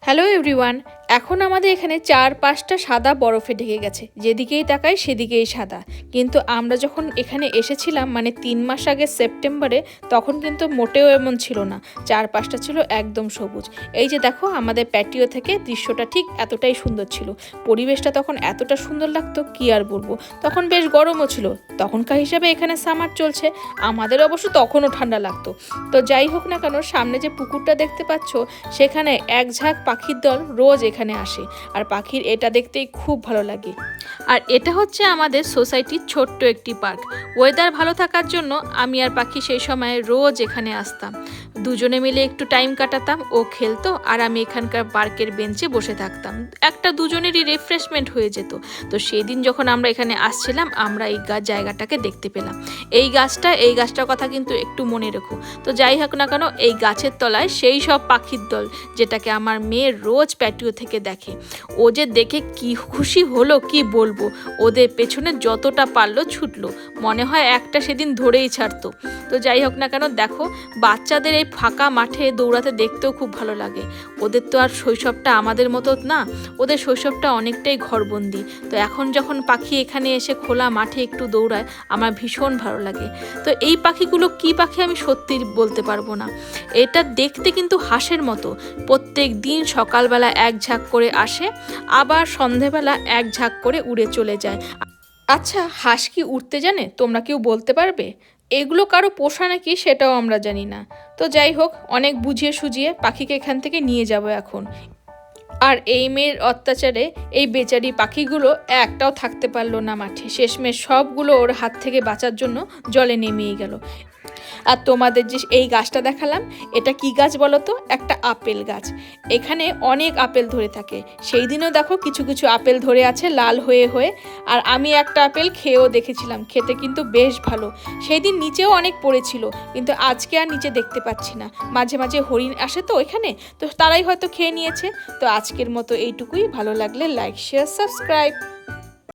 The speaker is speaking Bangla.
Hello everyone. এখন আমাদের এখানে 4-5টা সাদা বরফে ঢেকে গেছে, যেদিকেই তাকাই সেদিকেই সাদা। কিন্তু আমরা যখন এখানে এসেছিলাম মানে 3 মাস আগে সেপ্টেম্বরে, তখন কিন্তু মোটেও এমন ছিল না। 4-5টা ছিল একদম সবুজ। এই যে দেখো, আমাদের প্যাটিও থেকে দৃশ্যটা ঠিক এতটাই সুন্দর ছিল। পরিবেশটা তখন এতটা সুন্দর লাগতো, কি আর বলবো। তখন বেশ গরমও ছিল, তখনকার হিসাবে এখানে সামার চলছে, আমাদের অবশ্য তখনও ঠান্ডা লাগতো। তো যাই হোক না কেন, সামনে যে পুকুরটা দেখতে পাচ্ছ, সেখানে এক ঝাঁক পাখির দল রোজ এখানে আসে, আর পাখির এটা দেখতেই খুব ভালো লাগে। আর এটা হচ্ছে আমাদের সোসাইটির ছোট্ট একটি পার্ক। ওয়েদার ভালো থাকার জন্য আমি আর পাখি সেই সময় রোজ এখানে আসতাম। দুজনে মিলে একটু টাইম কাটাতাম, ও খেলতো আর আমি এখানকার পার্কের বেঞ্চে বসে থাকতাম। একটা দুজনেরই রিফ্রেশমেন্ট হয়ে যেত। তো সেই দিন যখন আমরা এখানে আসছিলাম, আমরা এই জায়গাটাকে দেখতে পেলাম। এই গাছটার কথা কিন্তু একটু মনে রেখো। তো যাই হোক না কেন, এই গাছের তলায় সেই সব পাখির দল, যেটাকে আমার মেয়ে রোজ প্যাটিও থেকে দেখে। ও যে দেখে কি খুশি হলো কি বলবো। ওদের পেছনে যতটা পারলো ছুটলো, মনে হয় একটা সেদিন ধরেই ছাড়তো। তো যাই হোক না কেন, দেখো, বাচ্চাদের এই ফাঁকা মাঠে দৌড়াতে দেখতেও খুব ভালো লাগে। ওদের তো আর শৈশবটা আমাদের মতো না, ওদের শৈশবটা অনেকটাই ঘরবন্দি। তো এখন যখন পাখি এখানে এসে খোলা মাঠে একটু দৌড়ায়, আমার ভীষণ ভালো লাগে। তো এই পাখিগুলো কি পাখি আমি সত্যি বলতে পারবো না। এটা দেখতে কিন্তু হাঁসের মতো। প্রত্যেক দিন সকালবেলা এক ঝাঁক করে আসে, আবার সন্ধেবেলা এক ঝাঁক করে উড়ে চলে যায়। আচ্ছা, হাঁস কি উড়তে জানে? তোমরা কেউ বলতে পারবে? এগুলো কারো পোষা নাকি সেটাও আমরা জানি না। তো যাই হোক, অনেক বুঝিয়ে সুঝিয়ে পাখিকে এখান থেকে নিয়ে যাব এখন। আর এই মেয়ের অত্যাচারে এই বেচারি পাখিগুলো একটাও থাকতে পারলো না মাঠে। শেষমেশ সবগুলো ওর হাত থেকে বাঁচার জন্য জলে নেমেই গেল। আর তোমাদের যে এই গাছটা দেখালাম, এটা কি গাছ বলো তো? একটা আপেল গাছ। এখানে অনেক আপেল ধরে থাকে। সেই দিনও দেখো কিছু কিছু আপেল ধরে আছে লাল হয়ে হয়ে। আর আমি একটা আপেল খেয়েও দেখেছিলাম, খেতে কিন্তু বেশ ভালো। সেই দিন নিচেও অনেক পড়েছিল, কিন্তু আজকে আর নিচে দেখতে পাচ্ছি না। মাঝে মাঝে হরিণ আসে তো এখানে, তো তারাই হয়তো খেয়ে নিয়েছে। তো আজকের মতো এইটুকুই। ভালো লাগলে লাইক, শেয়ার, সাবস্ক্রাইব।